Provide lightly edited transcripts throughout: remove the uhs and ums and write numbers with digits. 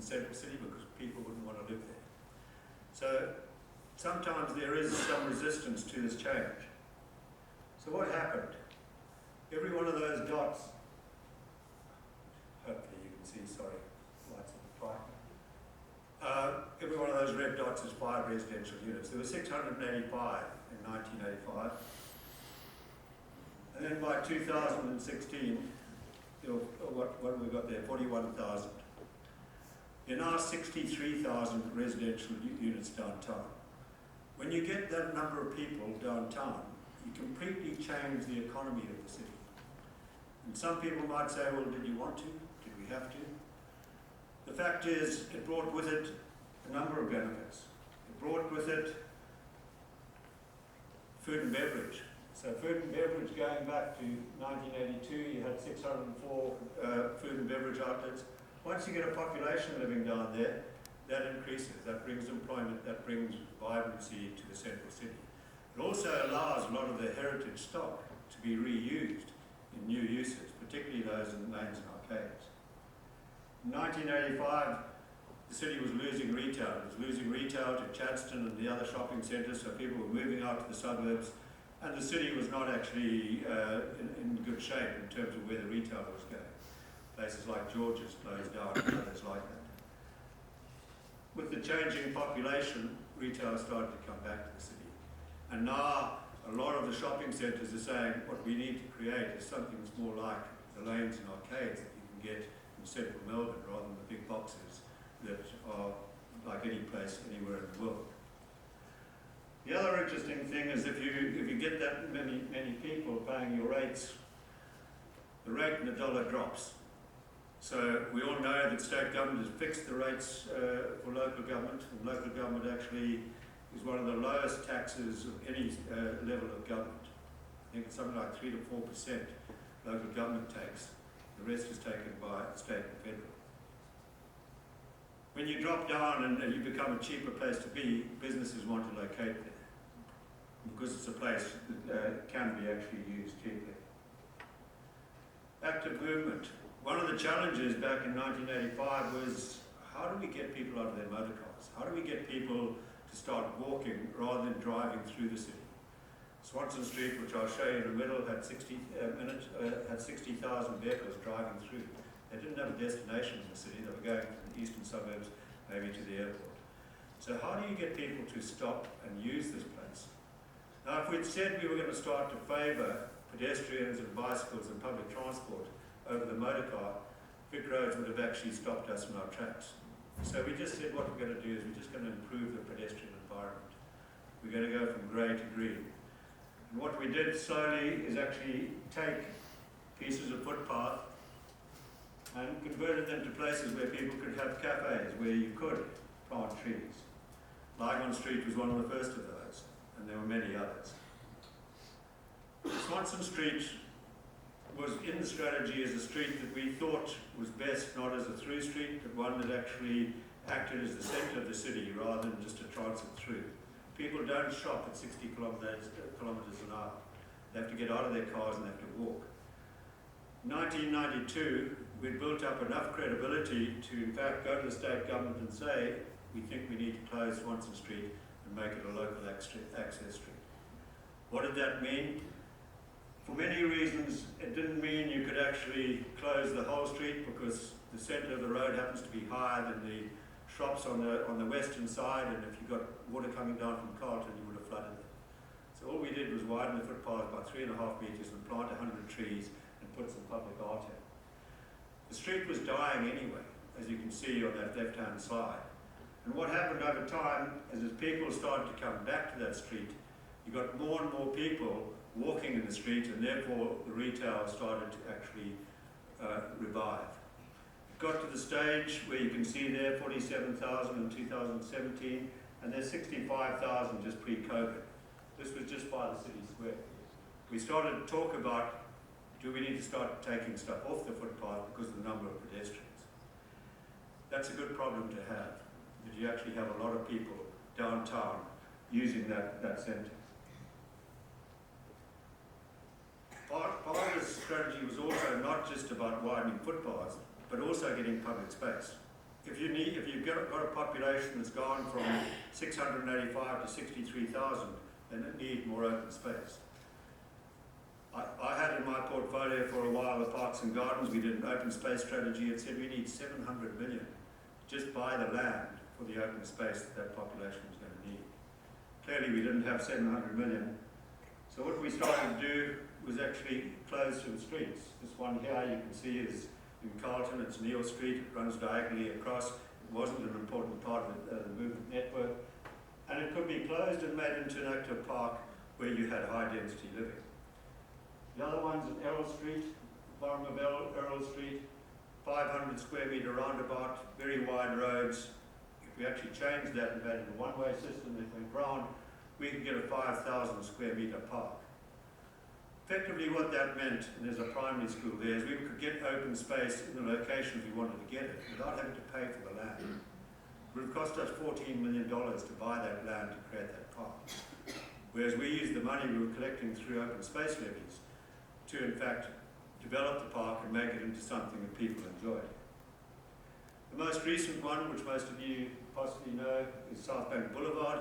central city because people wouldn't want to live there. So sometimes there is some resistance to this change. So what happened? Every one of those dots, hopefully you can see, sorry, lights on the bright. Every one of those red dots is 5 residential units. There were 685 in 1985. And then by 2016, what have we got there? 41,000. There are now 63,000 residential units downtown. When you get that number of people downtown, you completely change the economy of the city. And some people might say, well, did you want to? Did we have to? The fact is, it brought with it a number of benefits. It brought with it food and beverage. So food and beverage, going back to 1982, you had 604 food and beverage outlets. Once you get a population living down there, that increases, that brings employment, that brings vibrancy to the central city. It also allows a lot of the heritage stock to be reused in new uses, particularly those in lanes and arcades. In 1985, the city was losing retail. It was losing retail to Chadstone and the other shopping centres, so people were moving out to the suburbs, and the city was not actually in good shape in terms of where the retail was going. Places like George's closed down and others like that. With the changing population, retail started to come back to the city. And now a lot of the shopping centres are saying what we need to create is something that's more like the lanes and arcades that you can get in central Melbourne rather than the big boxes that are like any place anywhere in the world. The other interesting thing is if you get that many people paying your rates, the rate in the dollar drops. So we all know that state government has fixed the rates for local government, and local government actually is one of the lowest taxes of any level of government. I think it's something like 3 to 4% local government takes. The rest is taken by state and federal. When you drop down and you become a cheaper place to be, businesses want to locate there because it's a place that can be actually used cheaply. Active movement. One of the challenges back in 1985 was how do we get people out of their motor cars? How do we get people to start walking rather than driving through the city? Swanson Street, which I'll show you in the middle, had 60,000 vehicles driving through. They didn't have a destination in the city. They were going to the eastern suburbs, maybe to the airport. So how do you get people to stop and use this place? Now, if we'd said we were going to start to favour pedestrians and bicycles and public transport over the motor car, Vic Roads would have actually stopped us in our tracks. So we just said what we're going to do is we're just going to improve the pedestrian environment. We're going to go from grey to green. And what we did slowly is actually take pieces of footpath and converted them to places where people could have cafes, where you could plant trees. Lygon Street was one of the first of those, and there were many others. Swanson Street was in the strategy as a street that we thought was best, not as a through street, but one that actually acted as the centre of the city rather than just a transit through. People don't shop at 60 kilometres an hour. They have to get out of their cars and they have to walk. In 1992, we built up enough credibility to in fact go to the state government and say, we think we need to close Swanson Street and make it a local access street. What did that mean? For many reasons, it didn't mean you could actually close the whole street because the centre of the road happens to be higher than the shops on the western side, and if you got water coming down from Carlton, you would have flooded it. So all we did was widen the footpath by 3.5 metres and plant 100 trees and put some public art in. The street was dying anyway, as you can see on that left-hand side. And what happened over time is as people started to come back to that street, you got more and more people walking in the street, and therefore the retail started to actually revive. It got to the stage where you can see there 47,000 in 2017, and there's 65,000 just pre-COVID. This was just by the city square. We started to talk about, do we need to start taking stuff off the footpath because of the number of pedestrians? That's a good problem to have, that you actually have a lot of people downtown using that centre. Part of this strategy was also not just about widening footpaths, but also getting public space. if you've got a population that's gone from 685 to 63,000, then it needs more open space. I had in my portfolio for a while the Parks and Gardens. We did an open space strategy and said we need 700 million just buy the land for the open space that population was going to need. Clearly we didn't have 700 million. So what we started to do was actually close to the streets. This one here you can see is in Carlton, it's Neil Street, it runs diagonally across. It wasn't an important part of the movement network. And it could be closed and made into an active park where you had high density living. The other one's at Errol Street, bottom of Errol Street, 500 square metre roundabout, very wide roads. If we actually changed that and made it a one-way system that went round, we could get a 5,000 square metre park. Effectively what that meant, and there's a primary school there, is we could get open space in the locations we wanted to get it without having to pay for the land. It would have cost us $14 million to buy that land to create that park. Whereas we used the money we were collecting through open space levies to in fact develop the park and make it into something that people enjoyed. The most recent one, which most of you possibly know, is South Bank Boulevard.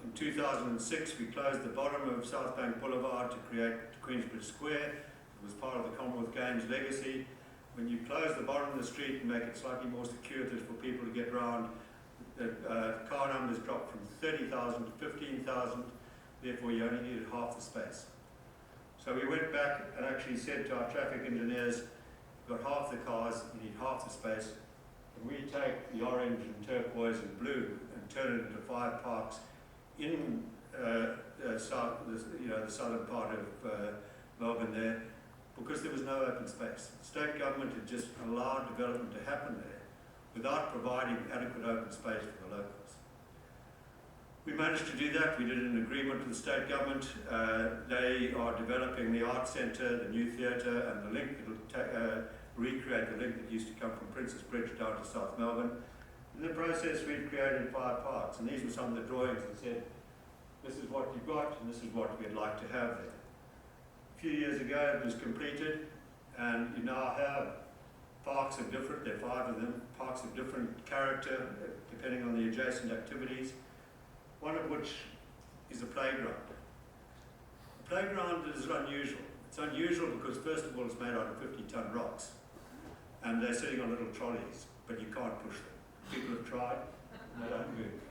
In 2006 we closed the bottom of South Bank Boulevard to create Queensbridge Square. It was part of the Commonwealth Games legacy. When you close the bottom of the street and make it slightly more circuitous for people to get around, the car numbers dropped from 30,000 to 15,000, therefore you only needed half the space. So we went back and actually said to our traffic engineers, we've got half the cars, you need half the space, and we take the orange and turquoise and blue and turn it into 5 parks in the southern part of Melbourne there, because there was no open space. The state government had just allowed development to happen there without providing adequate open space for the locals. We managed to do that. We did an agreement with the state government. They are developing the art centre, the new theatre, and the link that will recreate the link that used to come from Princess Bridge down to South Melbourne. In the process, we've created 5 parks, and these were some of the drawings that said, this is what you've got, and this is what we'd like to have there. A few years ago, it was completed, and you now have parks of different, there are 5 of them, parks of different character, depending on the adjacent activities. One of which is a playground. A playground is unusual. It's unusual because first of all it's made out of 50-ton rocks and they're sitting on little trolleys, but you can't push them. People have tried and they don't move.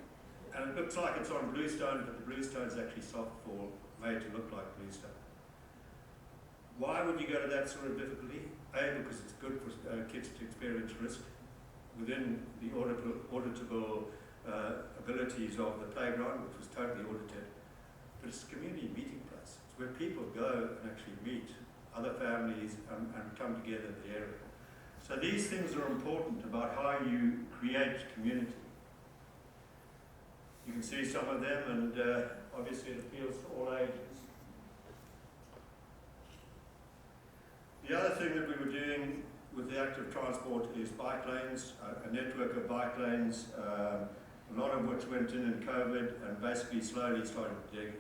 And it looks like it's on bluestone, but the bluestone is actually soft fall, made to look like bluestone. Why would you go to that sort of difficulty? A, because it's good for kids to experience risk within the auditable abilities of the playground, which was totally audited. But it's a community meeting place. It's where people go and actually meet other families and come together in the area. So these things are important about how you create community. You can see some of them, and obviously it appeals to all ages. The other thing that we were doing with the active transport is bike lanes, a network of bike lanes, a lot of which went in COVID, and basically slowly started to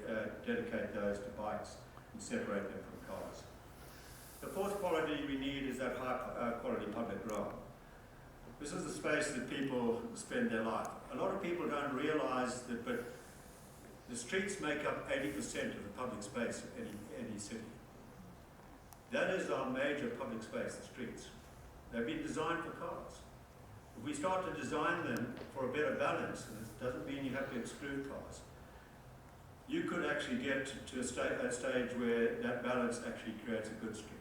dedicate those to bikes and separate them from cars. The fourth quality we need is that high quality public realm. This is the space that people spend their life. A lot of people don't realise that, but the streets make up 80% of the public space of any city. That is our major public space, the streets. They've been designed for cars. If we start to design them for a better balance, and it doesn't mean you have to exclude cars, you could actually get to a stage where that balance actually creates a good street.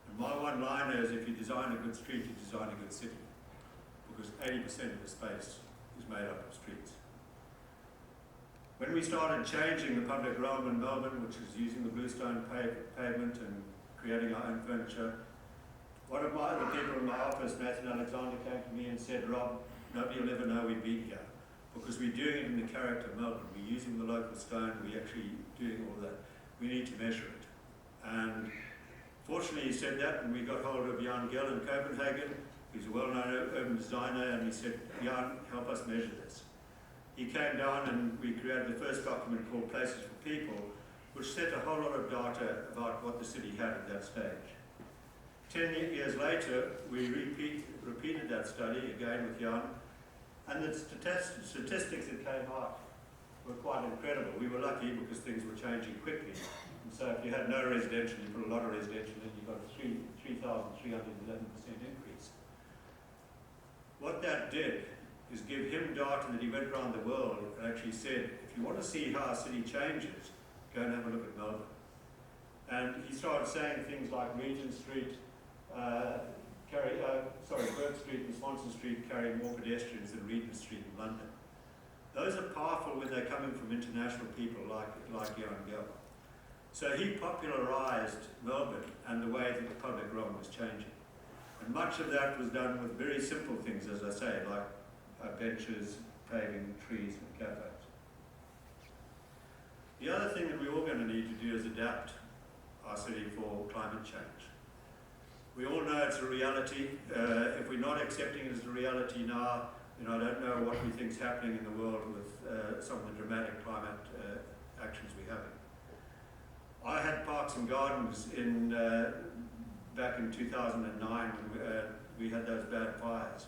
And my one liner is, if you design a good street, you design a good city, because 80% of the space is made up of streets. When we started changing the public realm in Melbourne, which is using the bluestone pavement and creating our own furniture, one of the people in my office, Nathan Alexander, came to me and said, Rob, nobody will ever know we've been here, because we're doing it in the character of Melbourne. We're using the local stone, we're actually doing all that. We need to measure it. And fortunately he said that, and we got hold of Jan Gell in Copenhagen, who's a well-known urban designer, and he said, Jan, help us measure this. He came down and we created the first document called Places for People, which set a whole lot of data about what the city had at that stage. 10 years later, we repeated that study again with Jan, and the statistics that came out were quite incredible. We were lucky because things were changing quickly. And so if you had no residential, you put a lot of residential in, you got a 3,311% increase. What that did is give him data that he went around the world and actually said, if you want to see how a city changes, go and have a look at Melbourne. And he started saying things like Regent Street, Burke Street and Swanson Street carry more pedestrians than Regent Street in London. Those are powerful when they're coming from international people like Jan Gell. So he popularised Melbourne and the way that the public realm was changing. And much of that was done with very simple things, as I say, like benches, paving, trees, and cafes. The other thing that we're all going to need to do is adapt our city for climate change. We all know it's a reality. If we're not accepting it as a reality now, I don't know what we think is happening in the world with some of the dramatic climate actions we're having. I had parks and gardens back in 2009 when we had those bad fires,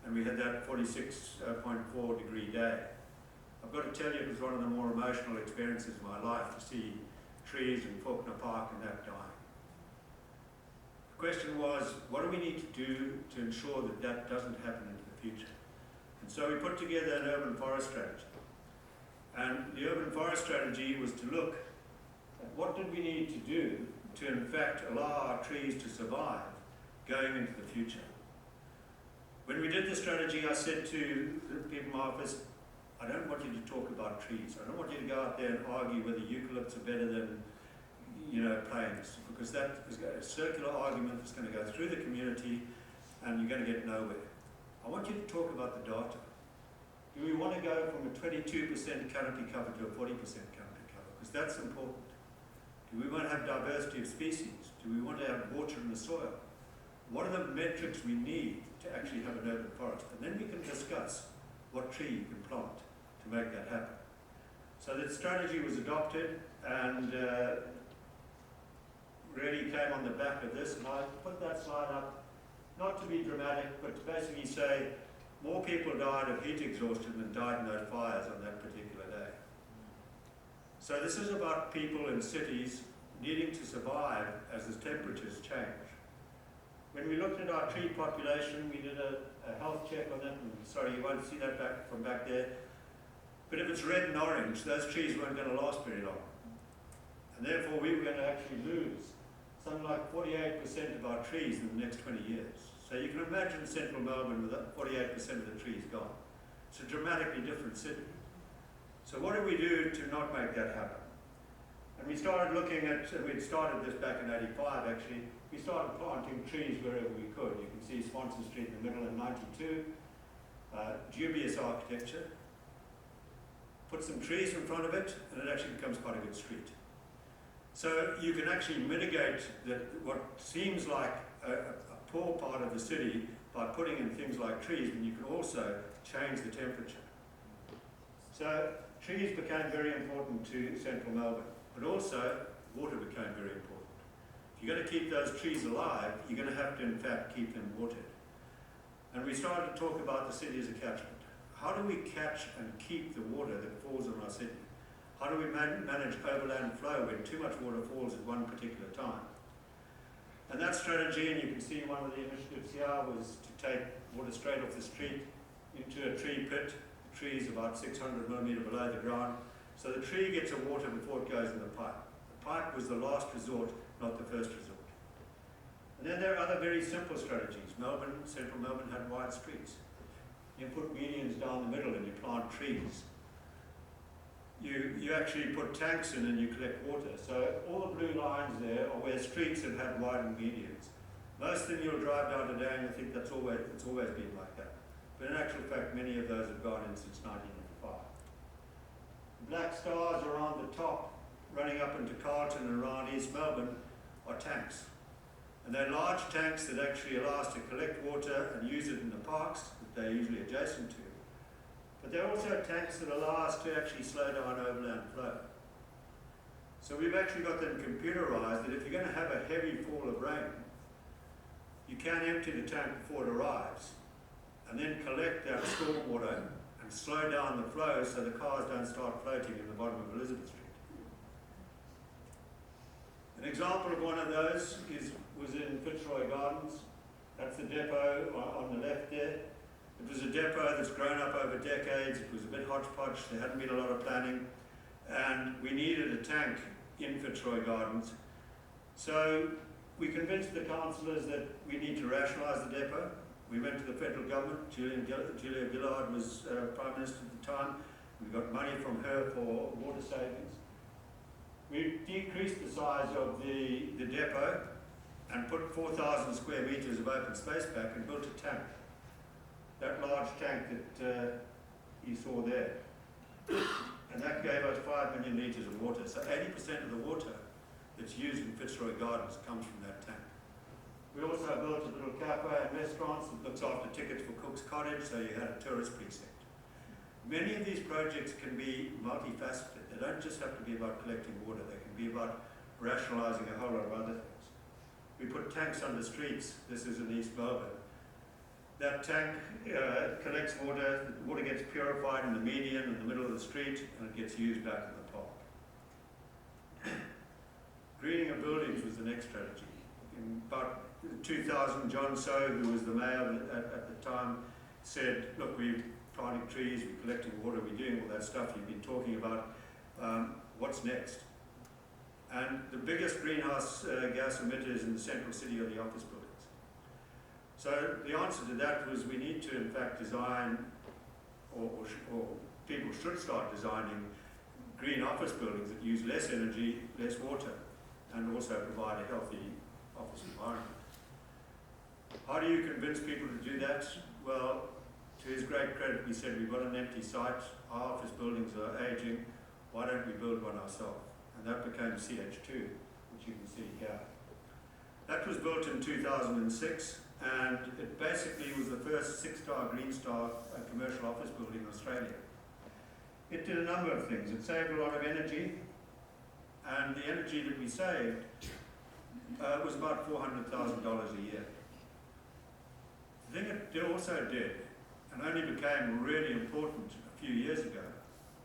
and we had that 46.4 degree day. I've got to tell you, it was one of the more emotional experiences of my life to see trees in Faulkner Park and that dying. The question was, what do we need to do to ensure that that doesn't happen into the future? And so we put together an urban forest strategy. And the urban forest strategy was to look at what did we need to do to in fact allow our trees to survive going into the future. When we did the strategy, I said to the people in my office, I don't want you to talk about trees. I don't want you to go out there and argue whether eucalypts are better than planes, because that is a circular argument that's going to go through the community and you're going to get nowhere. I want you to talk about the data. Do we want to go from a 22% canopy cover to a 40% canopy cover? Because that's important. Do we want to have diversity of species? Do we want to have water in the soil? What are the metrics we need to actually have an urban forest? And then we can discuss what tree you can plant to make that happen. So that strategy was adopted and really came on the back of this, and I put that slide up not to be dramatic, but to basically say more people died of heat exhaustion than died in those fires on that particular day. So this is about people in cities needing to survive as the temperatures change. When we looked at our tree population, we did a health check on that, and sorry, you won't see that from back there, but if it's red and orange, those trees weren't going to last very long. And therefore we were going to actually lose something like 48% of our trees in the next 20 years. So you can imagine central Melbourne with 48% of the trees gone. It's a dramatically different city. So what do we do to not make that happen? And we started looking at, we'd started this back in '85 actually, we started planting trees wherever we could. You can see Swanson Street in the middle in '92, dubious architecture. Put some trees in front of it and it actually becomes quite a good street. So you can actually mitigate what seems like a poor part of the city by putting in things like trees, and you can also change the temperature. So trees became very important to central Melbourne, but also water became very important. If you're going to keep those trees alive, you're going to have to in fact keep them watered. And we started to talk about the city as a catchment. How do we catch and keep the water that falls on our city? How do we manage overland flow when too much water falls at one particular time? And that strategy, and you can see one of the initiatives here, was to take water straight off the street into a tree pit. The tree is about 600 millimetre below the ground. So the tree gets the water before it goes in the pipe. The pipe was the last resort, not the first resort. And then there are other very simple strategies. Central Melbourne had wide streets. You put medians down the middle and you plant trees. You actually put tanks in and you collect water. So all the blue lines there are where streets have had widened medians. Most of them you'll drive down today and you think it's always been like that. But in actual fact, many of those have gone in since 1995. Black stars around the top, running up into Carlton and around East Melbourne, are tanks. And they're large tanks that actually allow us to collect water and use it in the parks that they're usually adjacent to. But they're also tanks that allow us to actually slow down overland flow. So we've actually got them computerized that if you're going to have a heavy fall of rain, you can empty the tank before it arrives, and then collect that storm water and slow down the flow so the cars don't start floating in the bottom of Elizabeth Street. An example of one of those was in Fitzroy Gardens. That's the depot on the left there. It was a depot that's grown up over decades. It was a bit hodgepodge. There hadn't been a lot of planning. And we needed a tank in Fitzroy Gardens. So we convinced the councillors that we need to rationalise the depot. We went to the federal government. Julia Gillard was Prime Minister at the time. We got money from her for water savings. We decreased the size of the depot and put 4,000 square metres of open space back and built a tank. That large tank that you saw there. And that gave us 5 million litres of water. So 80% of the water that's used in Fitzroy Gardens comes from that tank. We also built a little cafe and restaurants that looks after tickets for Cook's Cottage, so you had a tourist precinct. Many of these projects can be multifaceted. They don't just have to be about collecting water. They can be about rationalising a whole lot of other things. We put tanks under streets. This is in East Melbourne. That tank collects water. The water gets purified in the median, in the middle of the street, and it gets used back in the park. Greening of buildings was the next strategy. In about 2000, John So, who was the mayor at the time, said, look, we're planting trees, we're collecting water, we're doing all that stuff you've been talking about. What's next? And the biggest greenhouse gas emitters in the central city are the office buildings. So the answer to that was we need to, in fact, design, or people should start designing green office buildings that use less energy, less water, and also provide a healthy office environment. How do you convince people to do that? Well, to his great credit, we said we've got an empty site, our office buildings are aging, why don't we build one ourselves? And that became CH2, which you can see here. That was built in 2006, and it basically was the first 6-star Green Star commercial office building in Australia. It did a number of things. It saved a lot of energy, and the energy that we saved was about $400,000 a year. The thing it also did, and only became really important a few years ago,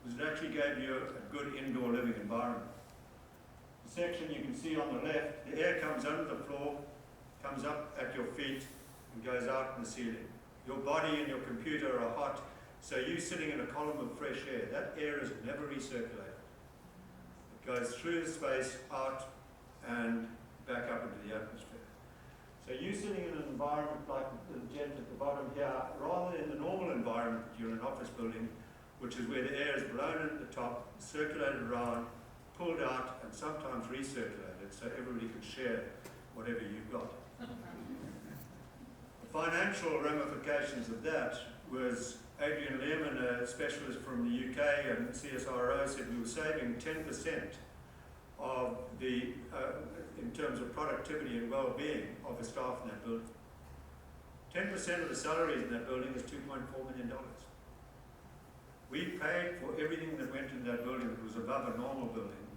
was it actually gave you a good indoor living environment. The section you can see on the left, the air comes under the floor, comes up at your feet, and goes out in the ceiling. Your body and your computer are hot, so you sitting in a column of fresh air, that air is never recirculated. It goes through the space, out, and back up into the atmosphere. So you sitting in an environment like the gent at the bottom here, rather than the normal environment, you're in an office building, which is where the air is blown at the top, circulated around, pulled out, and sometimes recirculated, so everybody can share whatever you've got. The financial ramifications of that was Adrian Lehman, a specialist from the UK and CSIRO, said we were saving 10% of the, in terms of productivity and well-being of the staff in that building. 10% of the salaries in that building is $2.4 million. We paid for everything that went in that building that was above a normal building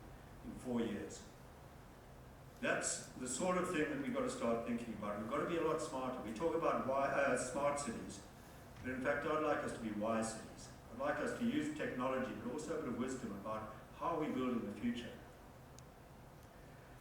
in 4 years. That's the sort of thing that we've got to start thinking about. We've got to be a lot smarter. We talk about smart cities, but in fact I'd like us to be wise cities. I'd like us to use technology, but also a bit of wisdom about how we build in the future.